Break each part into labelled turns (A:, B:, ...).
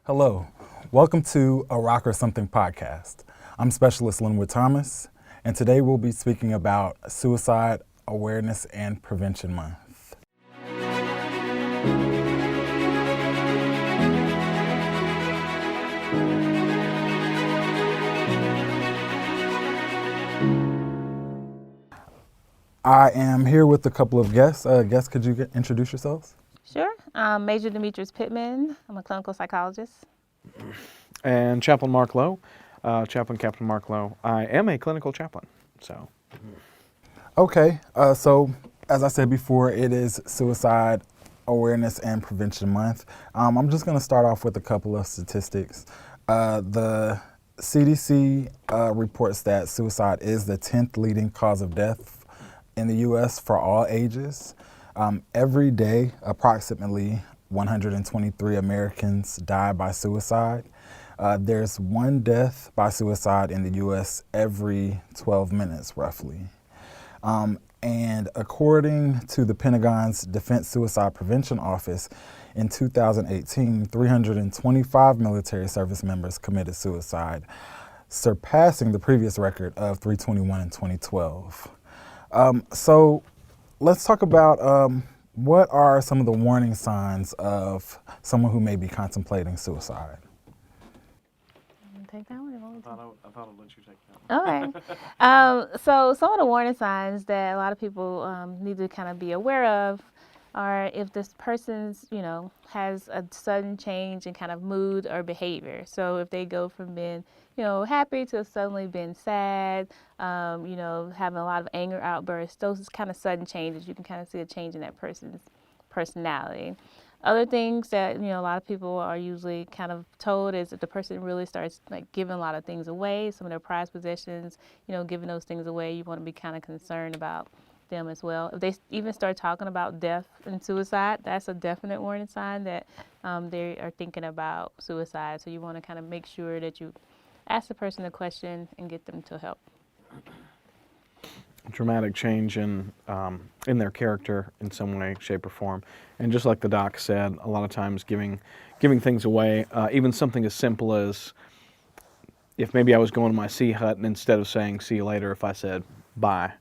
A: Hello, welcome to A Rock or Something podcast. I'm Specialist Lynnwood Thomas, and today we'll be speaking about Suicide Awareness and Prevention Month. I am here with a couple of guests. Guests, could you introduce yourselves?
B: Sure. Major Demetrius Pittman. I'm a clinical psychologist.
C: And Chaplain Mark Lhowe, Chaplain Captain Mark Lhowe. I am a clinical chaplain, so.
A: Okay, so as I said before, it is Suicide Awareness and Prevention Month. I'm just going to start off with a couple of statistics. The CDC reports that suicide is the 10th leading cause of death in the U.S. for all ages. Every day, approximately 123 Americans die by suicide. There's one death by suicide in the U.S. every 12 minutes, roughly. And according to the Pentagon's Defense Suicide Prevention Office, in 2018, 325 military service members committed suicide, surpassing the previous record of 321 in 2012. So let's talk about what are some of the warning signs of someone who may be contemplating suicide.
B: Take that one.
C: I thought I'd let you take that.
B: Okay. So some of the warning signs that a lot of people need to kind of be aware of are if this person's, has a sudden change in kind of mood or behavior. So if they go from being, happy to suddenly being sad, having a lot of anger outbursts, those kind of sudden changes, you can kind of see a change in that person's personality. Other things that, a lot of people are usually kind of told is if the person really starts giving a lot of things away, some of their prized possessions, giving those things away, you want to be kind of concerned about them as well. If they even start talking about death and suicide, that's a definite warning sign that they are thinking about suicide. So you want to kind of make sure that you ask the person a question and get them to help.
C: Dramatic change in their character in some way, shape, or form. And just like the doc said, a lot of times giving things away, even something as simple as if maybe I was going to my sea hut and instead of saying see you later, if I said bye.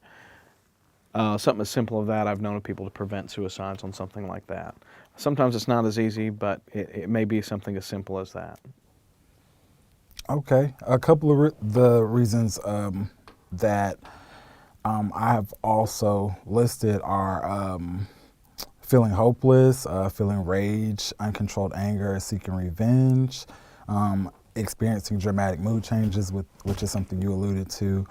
C: Something as simple as that, I've known of people to prevent suicides on something like that. Sometimes it's not as easy, but it may be something as simple as that.
A: Okay, a couple of the reasons that I have also listed are feeling hopeless, feeling rage, uncontrolled anger, seeking revenge, experiencing dramatic mood changes, which is something you alluded to,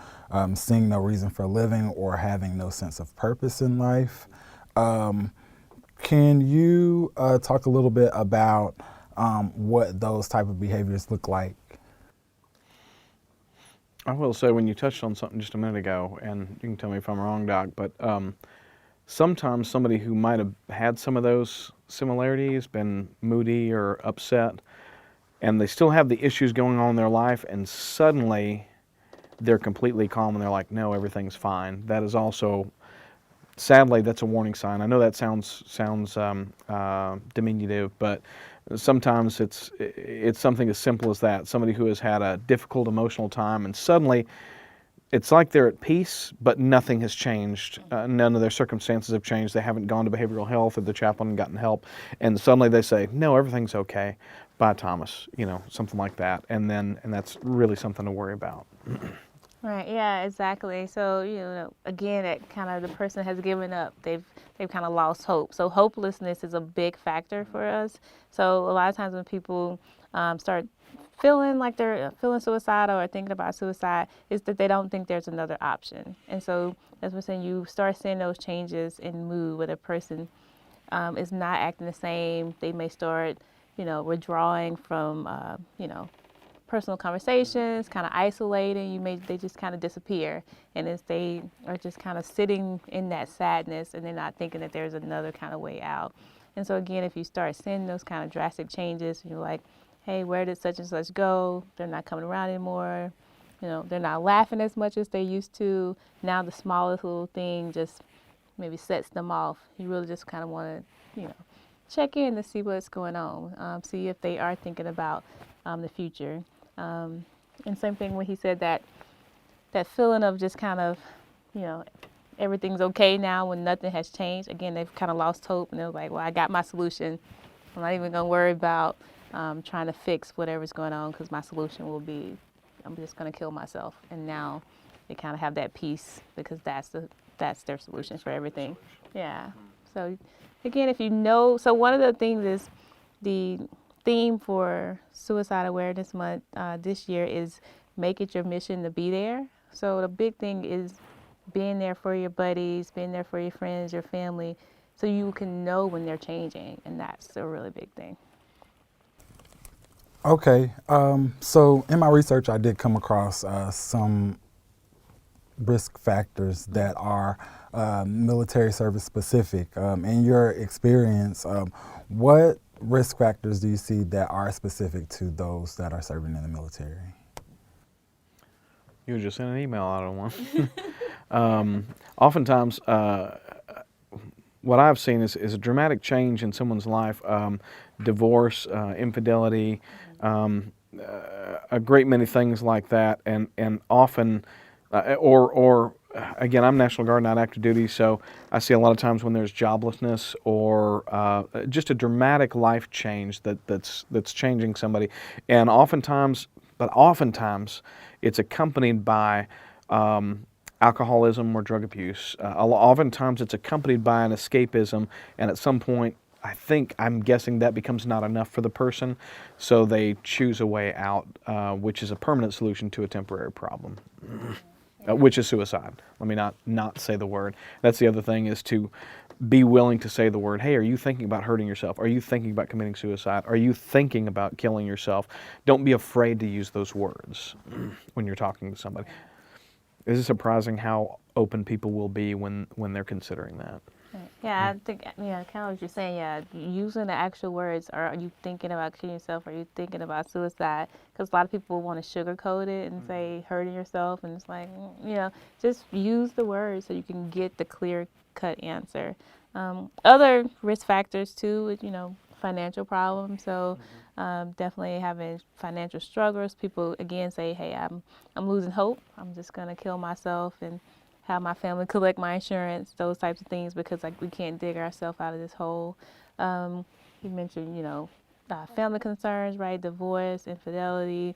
A: seeing no reason for living or having no sense of purpose in life. Can you talk a little bit about what those type of behaviors look like?
C: I will say when you touched on something just a minute ago, and you can tell me if I'm wrong, Doc, but sometimes somebody who might have had some of those similarities, been moody or upset, and they still have the issues going on in their life, and suddenly they're completely calm and they're like, no, everything's fine. That is also, sadly, that's a warning sign. I know that sounds diminutive, but sometimes it's something as simple as that. Somebody who has had a difficult emotional time and suddenly it's like they're at peace, but nothing has changed. None of their circumstances have changed. They haven't gone to behavioral health or the chaplain and gotten help. And suddenly they say, no, everything's okay. Bye, Thomas. Something like that. And that's really something to worry about.
B: Right. Yeah. Exactly. So again, that kind of the person has given up. They've kind of lost hope. So hopelessness is a big factor for us. So a lot of times when people start feeling like they're feeling suicidal or thinking about suicide, is that they don't think there's another option. And so as we're saying, you start seeing those changes in mood where the person is not acting the same. They may start, withdrawing from, personal conversations, kind of isolating. They just kind of disappear, and as they are just kind of sitting in that sadness, and they're not thinking that there's another kind of way out. And so again, if you start seeing those kind of drastic changes, you're like, hey, where did such and such go? They're not coming around anymore. They're not laughing as much as they used to. Now the smallest little thing just maybe sets them off. You really just kind of want to, check in to see what's going on, see if they are thinking about the future. And same thing when he said that feeling of just kind of, you know, everything's okay now when nothing has changed. Again, they've kind of lost hope and they're like, well, I got my solution. I'm not even going to worry about trying to fix whatever's going on because my solution will be, I'm just going to kill myself. And now they kind of have that peace because that's their solution for everything. Yeah. So again, if you know, so one of the things is the theme for Suicide Awareness Month this year is make it your mission to be there. So the big thing is being there for your buddies, being there for your friends, your family, so you can know when they're changing, and that's a really big thing.
A: Okay, so in my research, I did come across some risk factors that are military service specific. In your experience, what risk factors do you see that are specific to those that are serving in the military?
C: You just sent an email out on one. Oftentimes, what I've seen is a dramatic change in someone's life, divorce, infidelity, a great many things like that, and often, or again, I'm National Guard, not active duty, so I see a lot of times when there's joblessness or just a dramatic life change that's changing somebody, and oftentimes it's accompanied by alcoholism or drug abuse. Oftentimes it's accompanied by an escapism, and at some point, I'm guessing that becomes not enough for the person, so they choose a way out, which is a permanent solution to a temporary problem, which is suicide. Let me not say the word. That's the other thing, is to be willing to say the word. Hey, are you thinking about hurting yourself? Are you thinking about committing suicide? Are you thinking about killing yourself? Don't be afraid to use those words when you're talking to somebody. Is it surprising how open people will be when they're considering that?
B: Yeah, I think, kind of what you're saying, using the actual words. Are you thinking about killing yourself? Are you thinking about suicide? Because a lot of people want to sugarcoat it and say hurting yourself, and it's like, just use the words so you can get the clear-cut answer. Other risk factors, too, is, financial problems. So definitely having financial struggles. People, again, say, hey, I'm losing hope. I'm just going to kill myself and have my family collect my insurance, those types of things, because we can't dig ourselves out of this hole. You mentioned, family concerns, right? Divorce, infidelity,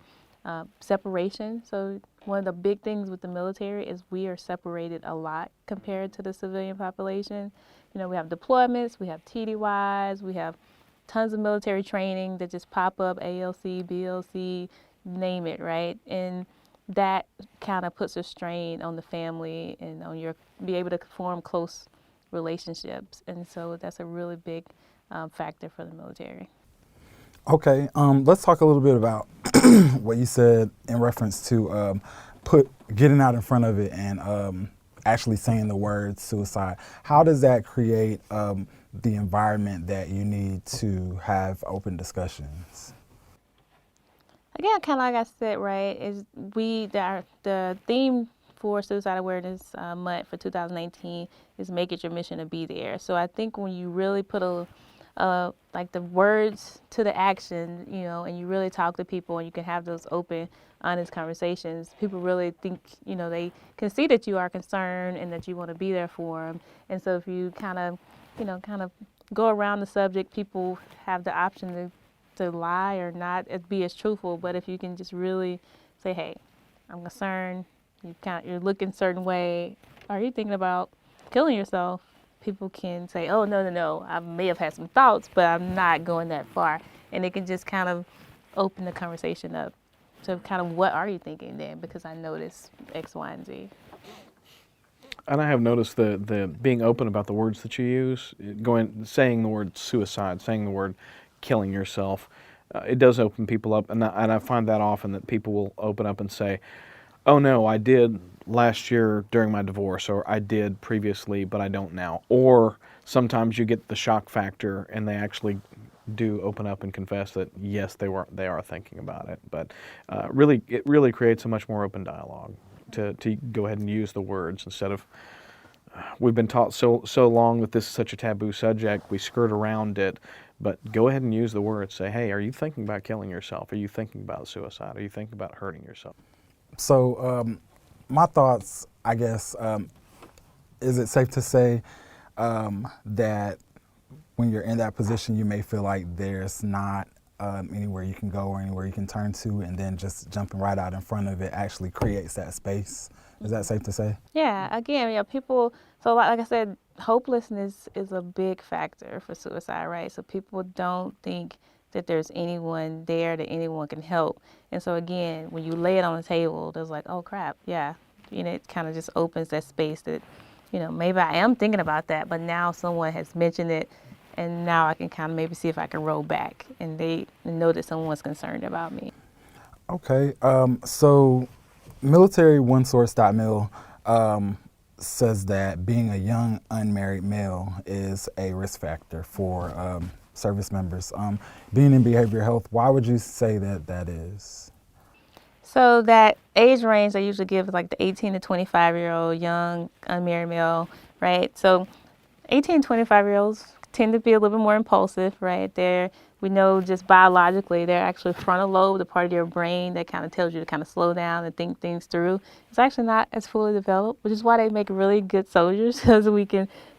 B: separation. So one of the big things with the military is we are separated a lot compared to the civilian population. We have deployments, we have TDYs, we have tons of military training that just pop up, ALC, BLC, name it, right? And that kind of puts a strain on the family and on be able to form close relationships. And so that's a really big factor for the military.
A: Okay, let's talk a little bit about what you said in reference to getting out in front of it and actually saying the word suicide. How does that create the environment that you need to have open discussions?
B: Again, kind of like I said, right, is the theme for Suicide Awareness Month for 2018 is make it your mission to be there. So I think when you really put like the words to the action, and you really talk to people and you can have those open, honest conversations, people really think, they can see that you are concerned and that you want to be there for them. And so if you kind of go around the subject, people have the option to lie or not be as truthful. But if you can just really say, hey, I'm concerned, you're looking a certain way, are you thinking about killing yourself? People can say, oh, no, I may have had some thoughts, but I'm not going that far. And it can just kind of open the conversation up to kind of what are you thinking then, because I noticed X, Y, and Z.
C: And I have noticed the being open about the words that you use, saying the word suicide, saying the word killing yourself, it does open people up. And I find that often that people will open up and say, oh no, I did last year during my divorce, or I did previously, but I don't now. Or sometimes you get the shock factor and they actually do open up and confess that yes, they are thinking about it. But it really creates a much more open dialogue to go ahead and use the words instead of we've been taught so long that this is such a taboo subject, we skirt around it. But go ahead and use the word. Say, hey, are you thinking about killing yourself? Are you thinking about suicide? Are you thinking about hurting yourself?
A: So my thoughts, I guess, is it safe to say that when you're in that position, you may feel like there's not anywhere you can go or anywhere you can turn to, and then just jumping right out in front of it actually creates that space? Is that safe to say?
B: Yeah, again, people, so like I said, hopelessness is a big factor for suicide, right? So people don't think that there's anyone there that anyone can help. And so again, when you lay it on the table, there's like, oh crap, yeah. It kind of just opens that space that, maybe I am thinking about that, but now someone has mentioned it, and now I can kind of maybe see if I can roll back and they know that someone's concerned about me.
A: Okay, so militaryOneSource.mil says that being a young unmarried male is a risk factor for service members. Being in behavioral health, why would you say that that is?
B: So that age range I usually give is like the 18 to 25-year-old young unmarried male, right? So 18 to 25-year-olds tend to be a little bit more impulsive, right? We know just biologically, they're actually frontal lobe, the part of your brain that kind of tells you to kind of slow down and think things through. It's actually not as fully developed, which is why they make really good soldiers, because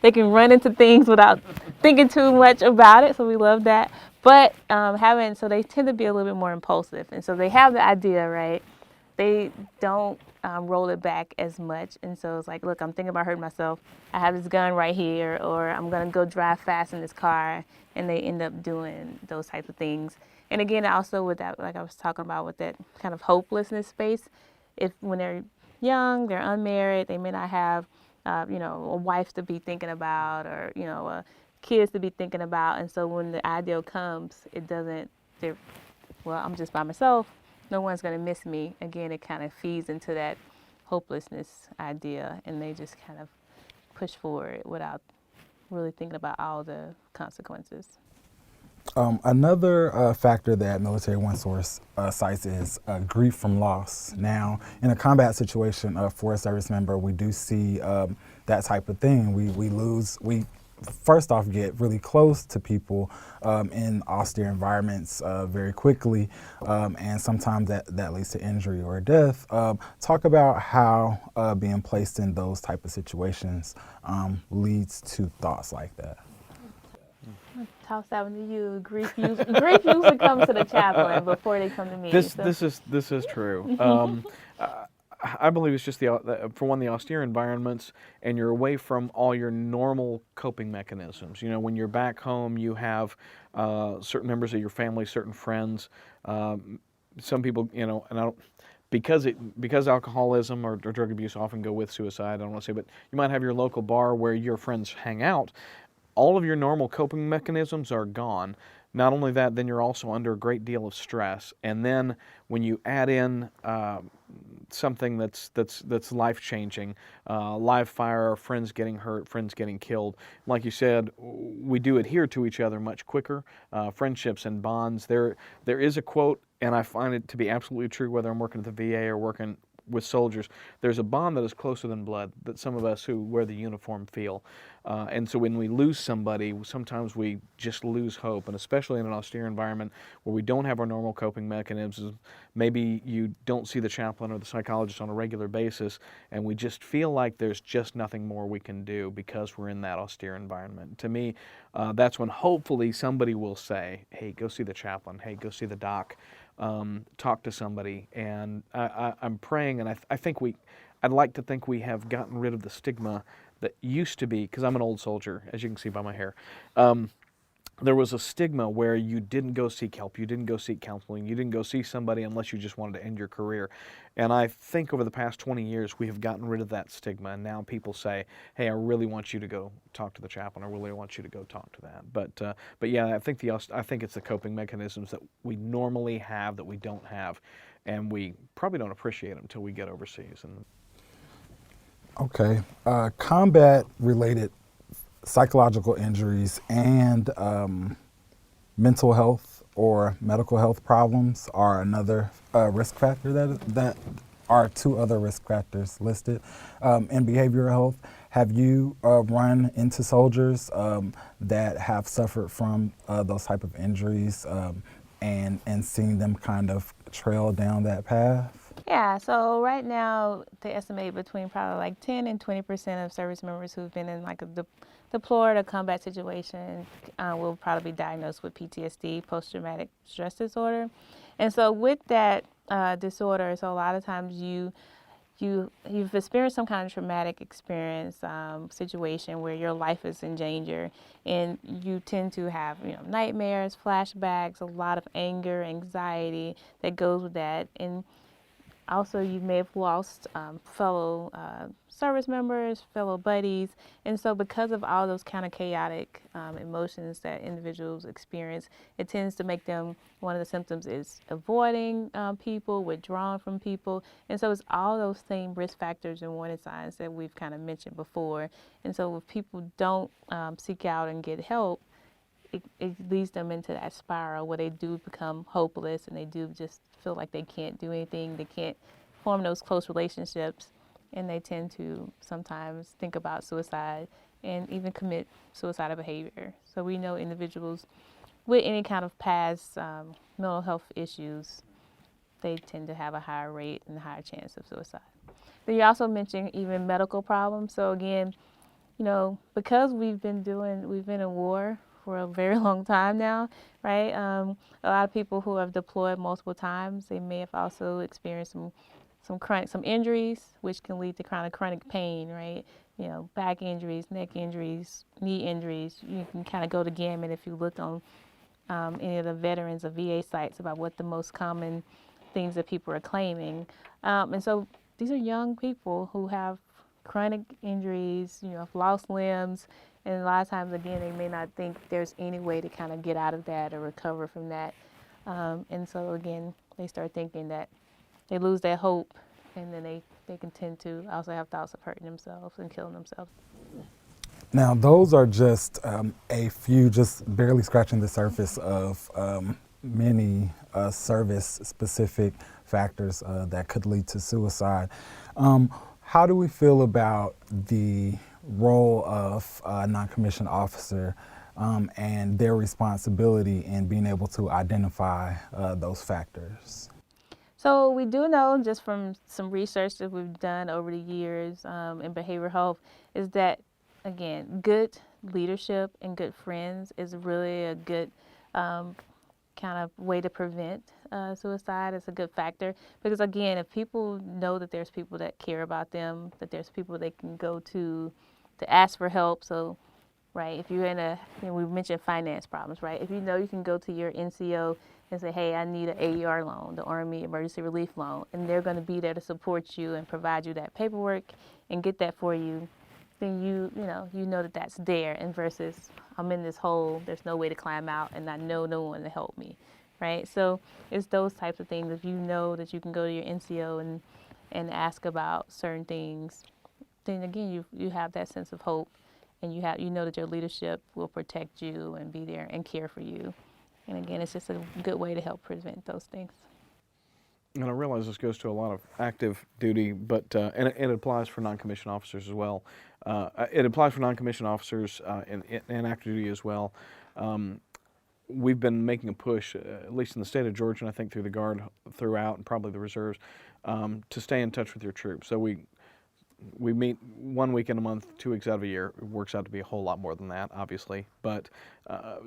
B: they can run into things without thinking too much about it. So we love that. But so they tend to be a little bit more impulsive, and so they have the idea, right? They don't roll it back as much. And so it's like, look, I'm thinking about hurting myself. I have this gun right here, or I'm going to go drive fast in this car. And they end up doing those types of things. And again, also with that, like I was talking about with that kind of hopelessness space, when they're young, they're unmarried, they may not have, a wife to be thinking about, or, kids to be thinking about. And so when the ideal comes, I'm just by myself. No one's going to miss me. Again, it kind of feeds into that hopelessness idea, and they just kind of push forward without really thinking about all the consequences.
A: Another factor that Military One Source cites is grief from loss. Now, in a combat situation for a service member, we do see that type of thing. We first off get really close to people in austere environments very quickly, and sometimes that leads to injury or death. Talk about how being placed in those type of situations leads to thoughts like that.
B: Toss that one to you. Grief usually comes to the chaplain before they come to me.
C: This is true. I believe it's just for one, the austere environments, and you're away from all your normal coping mechanisms. When you're back home, you have certain members of your family, certain friends. Some people, and I don't. Because alcoholism or drug abuse often go with suicide, I don't want to say, but you might have your local bar where your friends hang out. All of your normal coping mechanisms are gone. Not only that, then you're also under a great deal of stress. And then when you add in something that's life-changing, live fire, friends getting hurt, friends getting killed, like you said, we do adhere to each other much quicker. Friendships and bonds. There is a quote, and I find it to be absolutely true, whether I'm working at the VA or working with soldiers. There's a bond that is closer than blood that some of us who wear the uniform feel. And so when we lose somebody, sometimes we just lose hope, and especially in an austere environment where we don't have our normal coping mechanisms, maybe you don't see the chaplain or the psychologist on a regular basis, and we just feel like there's just nothing more we can do because we're in that austere environment. To me, that's when hopefully somebody will say, hey, go see the chaplain, hey, go see the doc, talk to somebody. And I'm praying, and I'd like to think we have gotten rid of the stigma that used to be, because I'm an old soldier, as you can see by my hair. There was a stigma where you didn't go seek help, you didn't go seek counseling, you didn't go see somebody unless you just wanted to end your career. And I think over the past 20 years, we have gotten rid of that stigma, and now people say, hey, I really want you to go talk to the chaplain, I really want you to go talk to that. But yeah, I think it's the coping mechanisms that we normally have that we don't have, and we probably don't appreciate them until we get overseas.
A: Okay. Combat-related psychological injuries and mental health or medical health problems are another risk factor that are two other risk factors listed in behavioral health. Have you run into soldiers that have suffered from those type of injuries and seen them kind of trail down that path?
B: Yeah, so right now they estimate between probably like 10 and 20% of service members who've been in like a deployed or combat situation will probably be diagnosed with PTSD, post-traumatic stress disorder. And so with that disorder, so a lot of times you've experienced some kind of traumatic experience, situation where your life is in danger, and you tend to have nightmares, flashbacks, a lot of anger, anxiety that goes with that, and also, you may have lost fellow service members, fellow buddies, and so because of all those kind of chaotic emotions that individuals experience, it tends to make them, one of the symptoms is avoiding people, withdrawing from people, and so it's all those same risk factors and warning signs that we've kind of mentioned before. And so if people don't seek out and get help, it leads them into that spiral where they do become hopeless and they do just feel like they can't do anything, they can't form those close relationships, and they tend to sometimes think about suicide and even commit suicidal behavior. So we know individuals with any kind of past mental health issues, they tend to have a higher rate and a higher chance of suicide. Then you also mentioned even medical problems. So again, because we've been in war for a very long time now, right? A lot of people who have deployed multiple times, they may have also experienced some injuries, which can lead to chronic pain, right? Back injuries, neck injuries, knee injuries. You can kind of go to gamut if you look on any of the veterans of VA sites about what the most common things that people are claiming. And so these are young people who have chronic injuries, have lost limbs, and a lot of times, again, they may not think there's any way to kind of get out of that or recover from that. And so, again, they start thinking that they lose their hope, and then they can tend to also have thoughts of hurting themselves and killing themselves.
A: Now, those are just a few, just barely scratching the surface of many service-specific factors that could lead to suicide. How do we feel about the role of a non-commissioned officer and their responsibility in being able to identify those factors?
B: So we do know, just from some research that we've done over the years in behavioral health, is that, again, good leadership and good friends is really a good kind of way to prevent suicide. It's a good factor because, again, if people know that there's people that care about them, that there's people they can go to ask for help. So, right, if you're in we mentioned finance problems, right? If you know you can go to your NCO and say, hey, I need an AER loan, the Army Emergency Relief Loan, and they're going to be there to support you and provide you that paperwork and get that for you, then you know that that's there, and versus I'm in this hole, there's no way to climb out, and I know no one to help me, right? So it's those types of things. If you know that you can go to your NCO and ask about certain things, then again you have that sense of hope, and you know that your leadership will protect you and be there and care for you. And again, it's just a good way to help prevent those things.
C: And I realize this goes to a lot of active duty, but and it applies for non-commissioned officers as well. It applies for non-commissioned officers in active duty as well. We've been making a push, at least in the state of Georgia, and I think through the Guard throughout, and probably the reserves, to stay in touch with your troops. So we meet 1 weekend a month, 2 weeks out of a year. It works out to be a whole lot more than that, obviously. But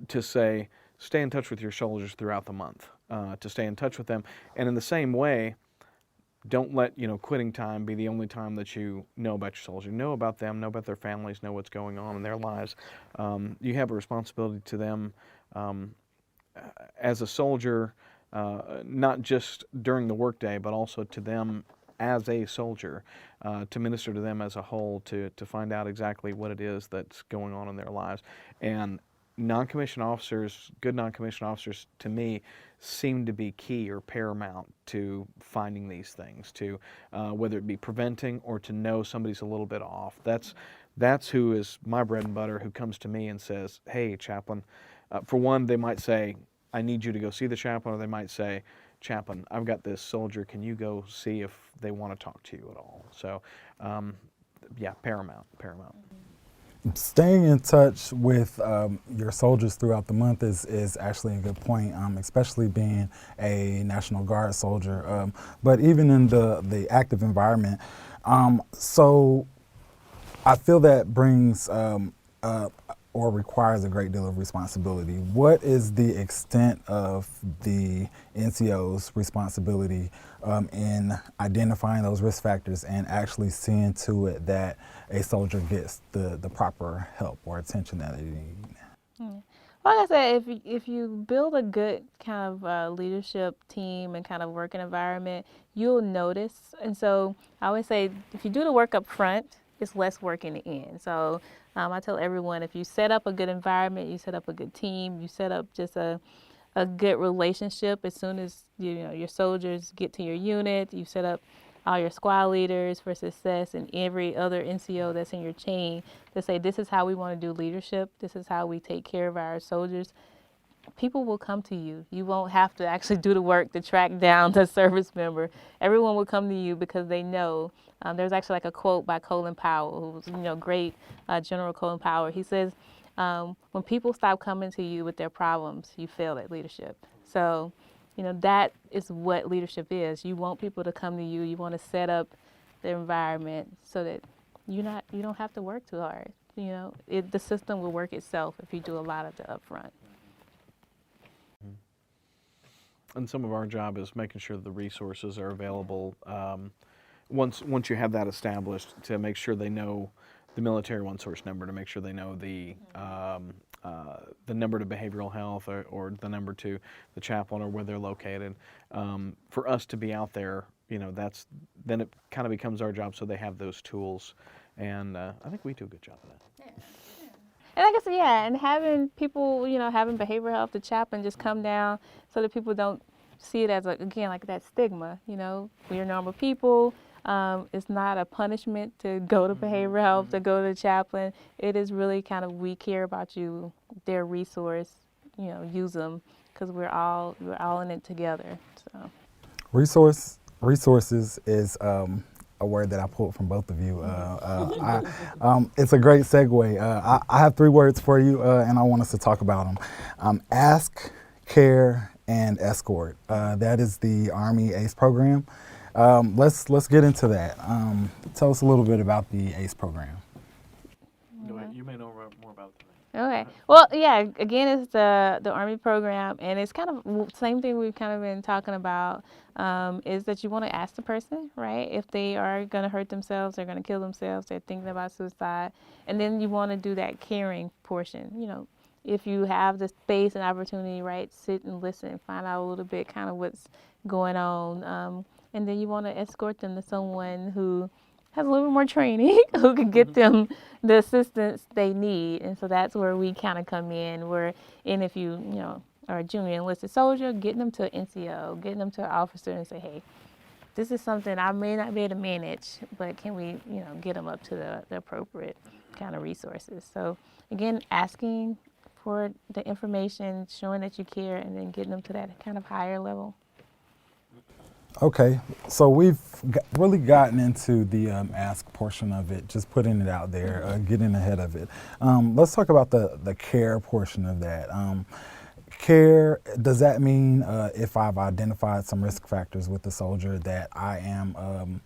C: to say, stay in touch with your soldiers throughout the month, to stay in touch with them. And in the same way, don't let quitting time be the only time that you know about your soldiers. Know about them, know about their families, know what's going on in their lives. You have a responsibility to them as a soldier, not just during the workday, but also to them as a soldier, to minister to them as a whole, to find out exactly what it is that's going on in their lives. And non-commissioned officers, good non-commissioned officers, to me, seem to be key or paramount to finding these things, to whether it be preventing or to know somebody's a little bit off. That's who is my bread and butter, who comes to me and says, hey, chaplain. For one, they might say, I need you to go see the chaplain, or they might say, chaplain, I've got this soldier, can you go see if they want to talk to you at all? So yeah, paramount.
A: Staying in touch with your soldiers throughout the month is actually a good point, especially being a National Guard soldier. But even in the active environment, so I feel that brings or requires a great deal of responsibility. What is the extent of the NCO's responsibility in identifying those risk factors and actually seeing to it that a soldier gets the proper help or attention that they need?
B: Like I said, if you build a good kind of leadership team and kind of working environment, you'll notice. And so I always say, if you do the work up front, it's less work in the end. So I tell everyone, if you set up a good environment, you set up a good team, you set up just a good relationship as soon as your soldiers get to your unit, you set up all your squad leaders for success and every other NCO that's in your chain to say, this is how we want to do leadership, this is how we take care of our soldiers. People will come to you. You won't have to actually do the work to track down the service member. Everyone will come to you because they know. There's actually like a quote by Colin Powell, who was great General Colin Powell. He says, when people stop coming to you with their problems, you fail at leadership. So, that is what leadership is. You want people to come to you. You want to set up the environment so that you don't have to work too hard. The system will work itself if you do a lot of the upfront.
C: And some of our job is making sure the resources are available once you have that established, to make sure they know the military one source number, to make sure they know the number to behavioral health or the number to the chaplain or where they're located. For us to be out there, then it kind of becomes our job, so they have those tools, and I think we do a good job of that.
B: And like I said, yeah, and having people, having behavioral health, the chaplain just come down so that people don't see it as, like that stigma. We're normal people. It's not a punishment to go to behavioral health, to go to the chaplain. It is really kind of, we care about you, their resource, use them, because we're all in it together. So
A: Resources is a word that I pulled from both of you. It's a great segue. I have 3 words for you, and I want us to talk about them. Ask, care, and escort. That is the Army ACE program. Let's get into that. Tell us a little bit about the ACE program.
C: You may know more about it.
B: Okay. Well, yeah, again, it's the Army program, and it's kind of the same thing we've kind of been talking about, is that you want to ask the person, right, if they are going to hurt themselves, they're going to kill themselves, they're thinking about suicide, and then you want to do that caring portion. If you have the space and opportunity, right, sit and listen, find out a little bit kind of what's going on, and then you want to escort them to someone who has a little more training, who can get them the assistance they need. And so that's where we kind of come in. If you are a junior enlisted soldier, getting them to an NCO, getting them to an officer and say, hey, this is something I may not be able to manage, but can we, get them up to the appropriate kind of resources. So again, asking for the information, showing that you care, and then getting them to that kind of higher level.
A: Okay, so we've really gotten into the ask portion of it, just putting it out there, getting ahead of it. Let's talk about the care portion of that. Care, does that mean if I've identified some risk factors with the soldier that I am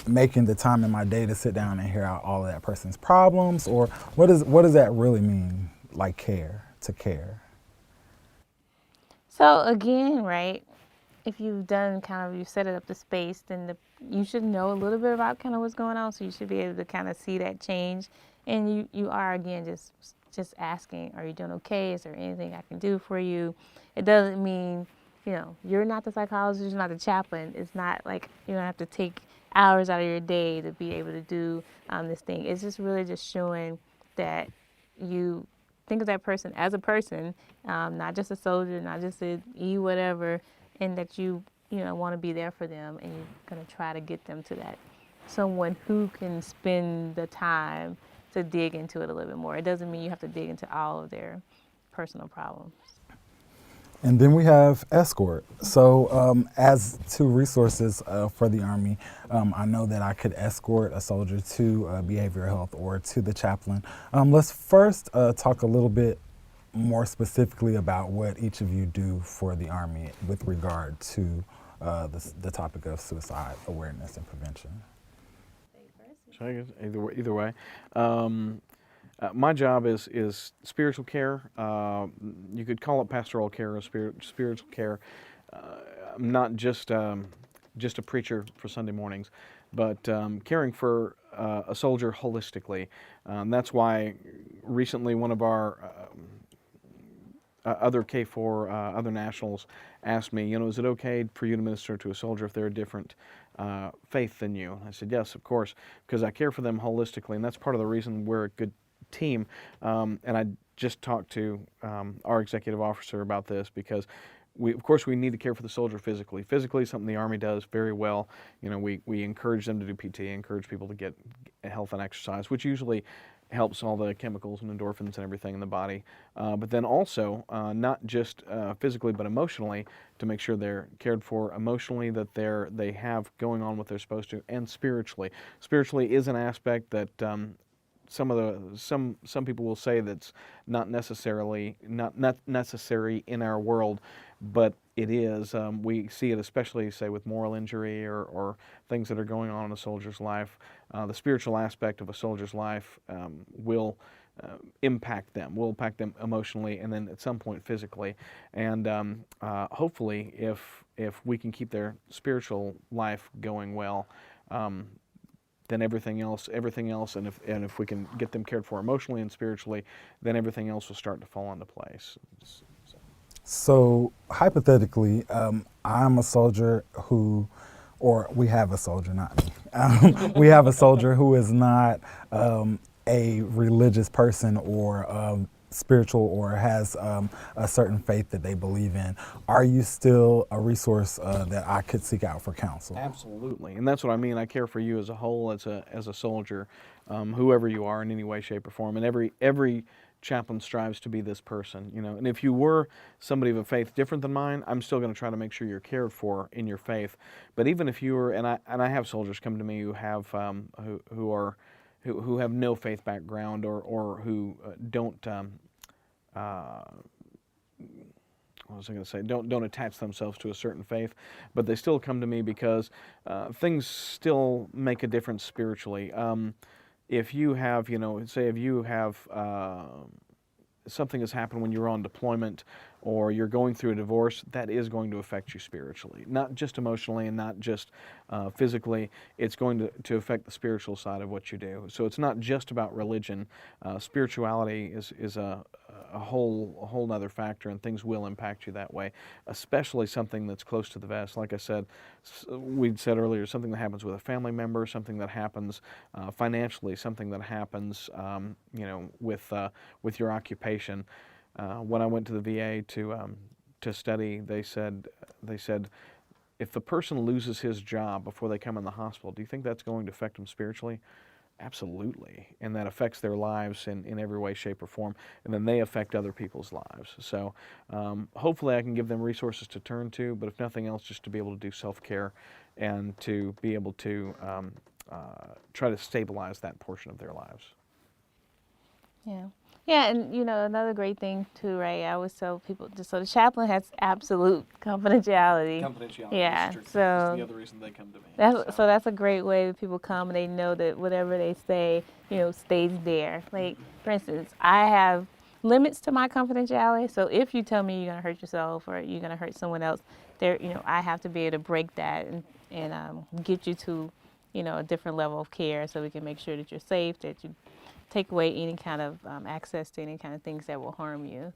A: making the time in my day to sit down and hear out all of that person's problems? Or what does that really mean, like to care?
B: So again, right, if you've done you set it up the space, then you should know a little bit about kind of what's going on, so you should be able to kind of see that change. And you are, again, just asking, are you doing okay? Is there anything I can do for you? It doesn't mean, you're not the psychologist, you're not the chaplain. It's not like you don't have to take hours out of your day to be able to do this thing. It's just really just showing that you think of that person as a person, not just a soldier, not just a whatever, and that you want to be there for them, and you're going to try to get them to that someone who can spend the time to dig into it a little bit more. It doesn't mean you have to dig into all of their personal problems.
A: And then we have escort. So as two resources for the Army, I know that I could escort a soldier to behavioral health or to the chaplain. Let's first talk a little bit more specifically about what each of you do for the Army with regard to the topic of suicide awareness and prevention.
C: So I guess either way. My job is spiritual care. You could call it pastoral care or spiritual care. I'm not just a preacher for Sunday mornings, but caring for a soldier holistically. That's why recently one of our other K4, other nationals asked me, is it okay for you to minister to a soldier if they're a different faith than you? I said, yes, of course, because I care for them holistically, and that's part of the reason we're a good team. And I just talked to our executive officer about this because of course, we need to care for the soldier physically. Physically, something the Army does very well. We encourage them to do PT, encourage people to get health and exercise, which usually helps all the chemicals and endorphins and everything in the body. But then also, not just physically, but emotionally, to make sure they're cared for emotionally, that they have going on what they're supposed to, and spiritually. Spiritually is an aspect that some people will say that's not necessary in our world, but it is. We see it especially, say, with moral injury or things that are going on in a soldier's life. The spiritual aspect of a soldier's life will impact them emotionally, and then at some point physically. And hopefully, if we can keep their spiritual life going well, then everything else, and if we can get them cared for emotionally and spiritually, then everything else will start to fall into place.
A: So hypothetically, I'm a soldier or we have a soldier, not me. We have a soldier who is not a religious person or spiritual or has a certain faith that they believe in. Are you still a resource that I could seek out for counsel?
C: Absolutely, and that's what I mean. I care for you as a whole, as a soldier, whoever you are in any way, shape, or form. And every chaplain strives to be this person, And if you were somebody of a faith different than mine, I'm still going to try to make sure you're cared for in your faith. But even if you were, and I have soldiers come to me who have who have no faith background or who don't. What was I going to say? Don't attach themselves to a certain faith, but they still come to me because things still make a difference spiritually. If you have, say if you have something has happened when you're on deployment or you're going through a divorce, that is going to affect you spiritually, not just emotionally and not just physically. It's going to affect the spiritual side of what you do. So it's not just about religion. Spirituality is a whole other factor, and things will impact you that way, especially something that's close to the vest. Like I said, we said earlier, something that happens with a family member, something that happens financially, something that happens, with your occupation. When I went to the VA to study, they said if the person loses his job before they come in the hospital, do you think that's going to affect them spiritually? Absolutely, and that affects their lives in every way, shape, or form, and then they affect other people's lives. So hopefully I can give them resources to turn to, but if nothing else, just to be able to do self-care and to be able to try to stabilize that portion of their lives.
B: Yeah. Yeah, and another great thing too, right? I always tell people, so the chaplain has absolute confidentiality. Yeah, so
C: that's the other reason they come to me.
B: so that's a great way that people come and they know that whatever they say, stays there. Like, for instance, I have limits to my confidentiality. So if you tell me you're gonna hurt yourself or you're gonna hurt someone else, I have to be able to break that and get you to, a different level of care, so we can make sure that you're safe, that you take away any kind of access to any kind of things that will harm you.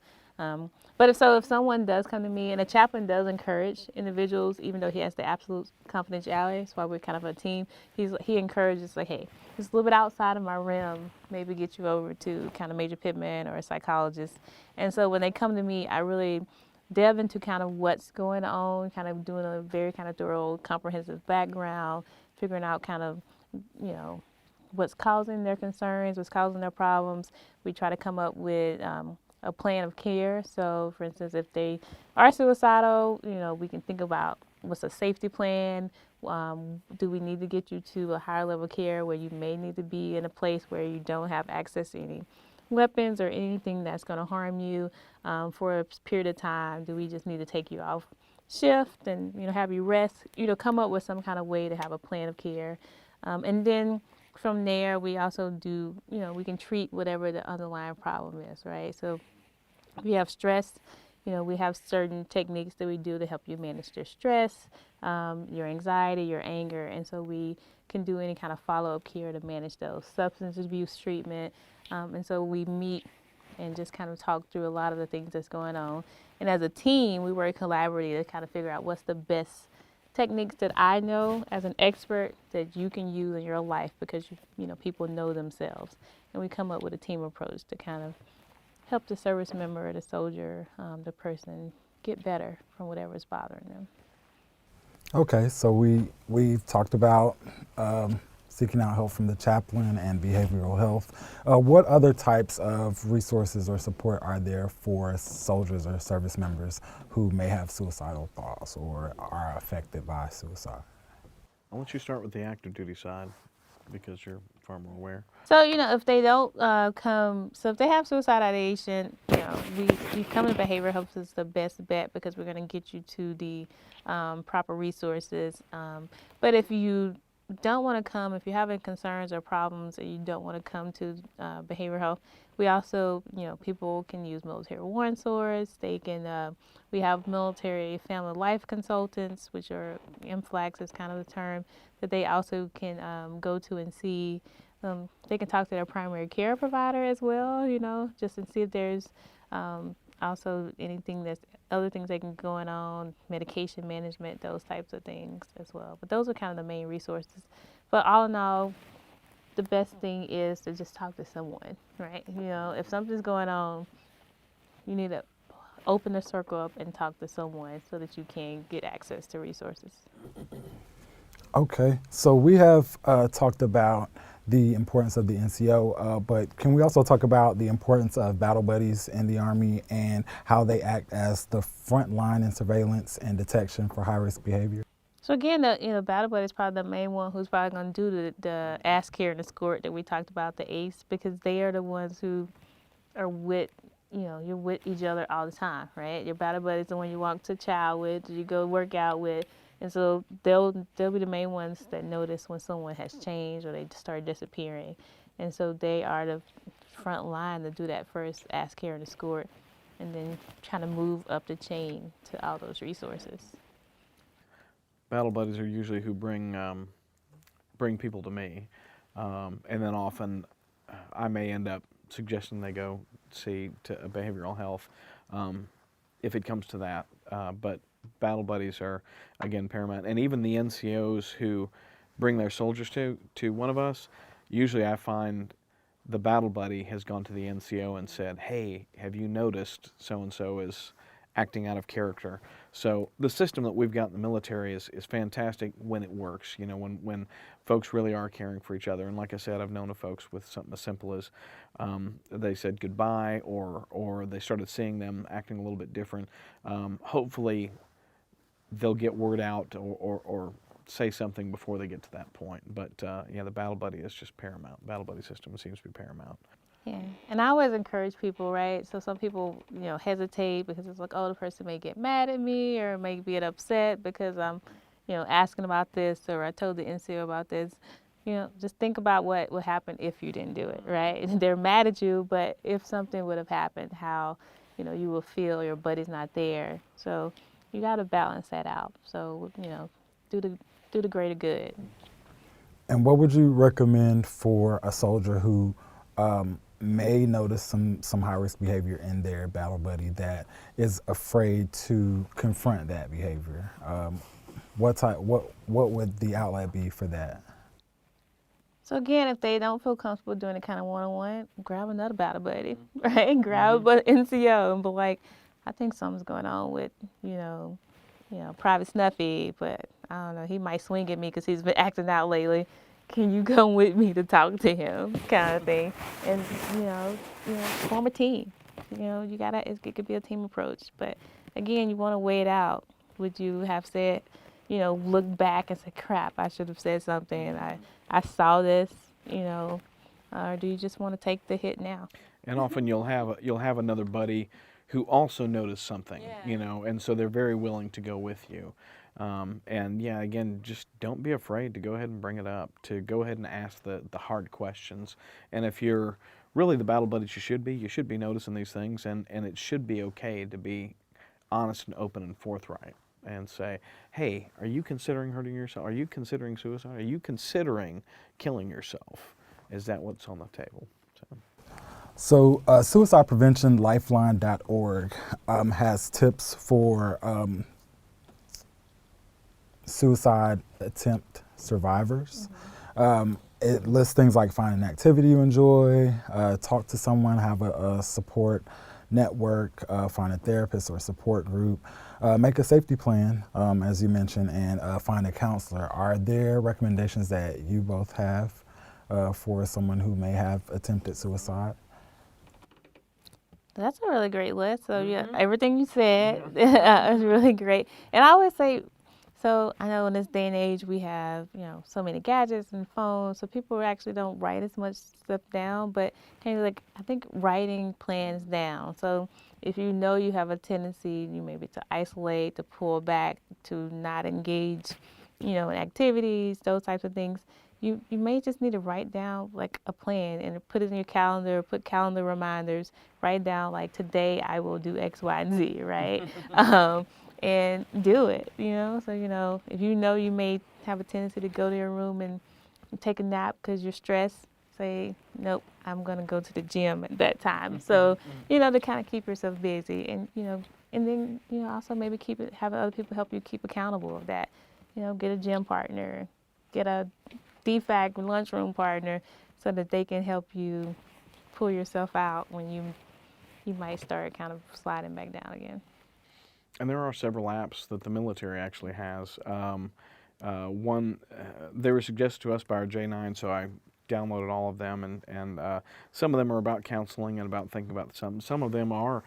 B: But if someone does come to me, and a chaplain does encourage individuals, even though he has the absolute confidentiality, that's why we're kind of a team, he encourages, like, hey, it's a little bit outside of my realm, maybe get you over to kind of Major Pittman or a psychologist. And so when they come to me, I really delve into kind of what's going on, kind of doing a very kind of thorough, comprehensive background, figuring out kind of, what's causing their concerns, what's causing their problems. We try to come up with a plan of care. So, for instance, if they are suicidal, we can think about what's a safety plan. Do we need to get you to a higher level of care where you may need to be in a place where you don't have access to any weapons or anything that's going to harm you for a period of time? Do we just need to take you off shift and have you rest? Come up with some kind of way to have a plan of care, and then from there we also do we can treat whatever the underlying problem is, right? So if you have stress, we have certain techniques that we do to help you manage your stress, your anxiety, your anger, and so we can do any kind of follow-up care to manage those. Substance abuse treatment, and so we meet and just kind of talk through a lot of the things that's going on. And as a team, we work collaboratively to kind of figure out what's the best techniques that I know as an expert that you can use in your life, because people know themselves, and we come up with a team approach to kind of help the service member, the soldier, the person get better from whatever's bothering them.
A: Okay, so we've talked about seeking out help from the chaplain and behavioral health. What other types of resources or support are there for soldiers or service members who may have suicidal thoughts or are affected by suicide?
C: I'll let you start with the active duty side because you're far more aware.
B: So, if they don't so if they have suicide ideation, we come to behavioral health is the best bet, because we're going to get you to the proper resources. But if you don't want to come, if you're having concerns or problems and you don't want to come to behavioral health, we also, people can use military warrant source. They can, we have military family life consultants, which are MFLACs is kind of the term, that they also can go to and see. They can talk to their primary care provider as well, just to see if there's also other things that can go on, medication management, those types of things as well. But those are kind of the main resources. But all in all, the best thing is to just talk to someone, right? If something's going on, you need to open the circle up and talk to someone so that you can get access to resources.
A: Okay, so we have talked about the importance of the NCO, but can we also talk about the importance of battle buddies in the Army and how they act as the front line in surveillance and detection for high-risk behavior?
B: So again, the battle buddy is probably the main one who's probably going to do the ask, care, and escort that we talked about, the ACE, because they are the ones who are with, you're with each other all the time, right? Your battle buddy is the one you walk to chow with, you go work out with, and so they'll be the main ones that notice when someone has changed or they start disappearing, and so they are the front line to do that first ask, care, and escort, and then trying to move up the chain to all those resources.
C: Battle buddies are usually who bring people to me, and then often I may end up suggesting they go see to behavioral health if it comes to that. But battle buddies are again paramount, and even the NCOs who bring their soldiers to one of us. Usually, I find the battle buddy has gone to the NCO and said, "Hey, have you noticed so and so is acting out of character?" So the system that we've got in the military is fantastic when it works, when folks really are caring for each other. And like I said, I've known of folks with something as simple as they said goodbye or they started seeing them acting a little bit different. Hopefully they'll get word out or say something before they get to that point. But the battle buddy is just paramount. Battle buddy system seems to be paramount.
B: Yeah, and I always encourage people, right? So some people, hesitate because it's like, oh, the person may get mad at me or may get upset because I'm, asking about this, or I told the NCO about this. Just think about what would happen if you didn't do it, right? They're mad at you, but if something would have happened, how, you will feel your buddy's not there. So you got to balance that out. So, do the greater good.
A: And what would you recommend for a soldier who may notice some high-risk behavior in their battle buddy that is afraid to confront that behavior? What would the outlet be for that?
B: So again, if they don't feel comfortable doing it kind of one-on-one, grab another battle buddy, right? Grab an NCO and be like, I think something's going on with, Private Snuffy, but I don't know, he might swing at me because he's been acting out lately. Can you come with me to talk to him, kind of thing? And, form a team. it could be a team approach. But again, you want to weigh it out. Would you have said, look back and say, crap, I should have said something. I saw this, or do you just want to take the hit now?
C: And often you'll have another buddy who also noticed something, and so they're very willing to go with you. And yeah, again, just don't be afraid to go ahead and bring it up, to go ahead and ask the hard questions. And if you're really the battle buddies you should be noticing these things, and it should be okay to be honest and open and forthright and say, hey, are you considering hurting yourself? Are you considering suicide? Are you considering killing yourself? Is that what's on the table?
A: So suicidepreventionlifeline.org has tips for suicide attempt survivors. It lists things like find an activity you enjoy, talk to someone, have a support network, find a therapist or support group, make a safety plan, as you mentioned, and find a counselor. Are there recommendations that you both have for someone who may have attempted suicide?
B: That's a really great list. So yeah, everything you said is really great. And I always say, so I know in this day and age we have, so many gadgets and phones, so people actually don't write as much stuff down, but kind of like, I think writing plans down. So if you know you have a tendency, you maybe to isolate, to pull back, to not engage, in activities, those types of things, you may just need to write down like a plan and put it in your calendar, put calendar reminders, write down like today I will do X, Y, and Z, right? And do it, So, if you may have a tendency to go to your room and take a nap because you're stressed, say, nope, I'm going to go to the gym at that time. So, to kind of keep yourself busy and, and then, also maybe have other people help you keep accountable of that. Get a gym partner, get a DFAC lunchroom partner so that they can help you pull yourself out when you might start kind of sliding back down again.
C: And there are several apps that the military actually has. One, they were suggested to us by our J9, so I downloaded all of them, and some of them are about counseling and about thinking about something. Some of them are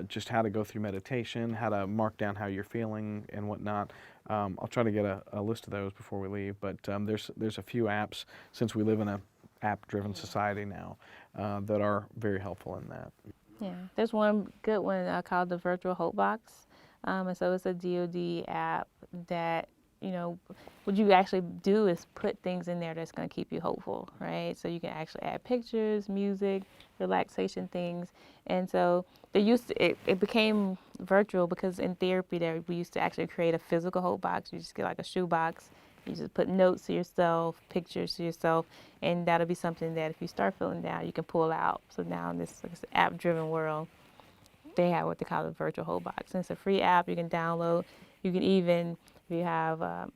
C: just how to go through meditation, how to mark down how you're feeling and whatnot. I'll try to get a list of those before we leave, but there's a few apps, since we live in a app-driven society now, that are very helpful in that.
B: Yeah, there's one good one called the Virtual Hope Box, and so it's a DoD app that, what you actually do is put things in there that's going to keep you hopeful, right? So you can actually add pictures, music, relaxation things, and so it became virtual because in therapy there we used to actually create a physical hope box. You just get like a shoe box. You just put notes to yourself, pictures to yourself, and that'll be something that if you start feeling down, you can pull out. So now in this app-driven world, they have what they call the virtual hope box. And it's a free app you can download. You can even, if you have a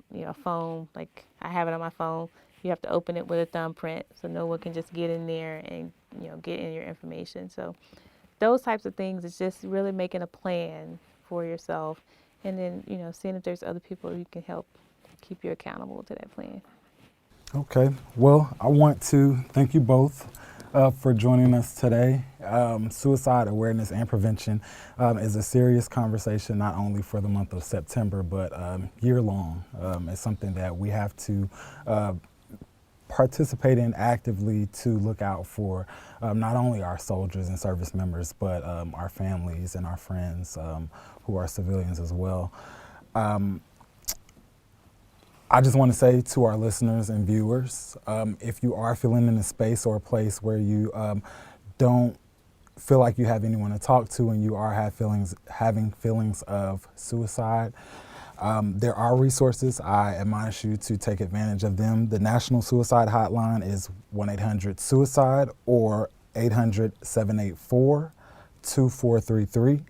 B: phone, like I have it on my phone, you have to open it with a thumbprint so no one can just get in there and get in your information. So those types of things is just really making a plan for yourself, and then seeing if there's other people you can help keep you accountable to that plan.
A: Okay, well, I want to thank you both for joining us today. Suicide awareness and prevention is a serious conversation, not only for the month of September, but year long. It's something that we have to participate in actively to look out for not only our soldiers and service members, but our families and our friends who are civilians as well. I just want to say to our listeners and viewers, if you are feeling in a space or a place where you don't feel like you have anyone to talk to and you are having feelings of suicide, there are resources. I admonish you to take advantage of them. The National Suicide Hotline is 1-800-SUICIDE or 800-784-2433.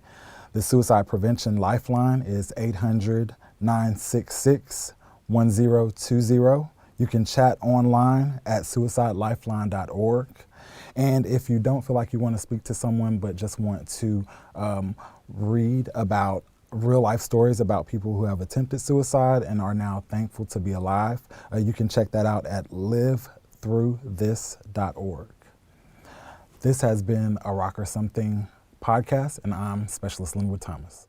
A: The Suicide Prevention Lifeline is 800-966-1020. You can chat online at suicidelifeline.org. And if you don't feel like you want to speak to someone but just want to read about real life stories about people who have attempted suicide and are now thankful to be alive, you can check that out at livethroughthis.org. This has been a Rock or Something podcast, and I'm Specialist Lynnwood Thomas.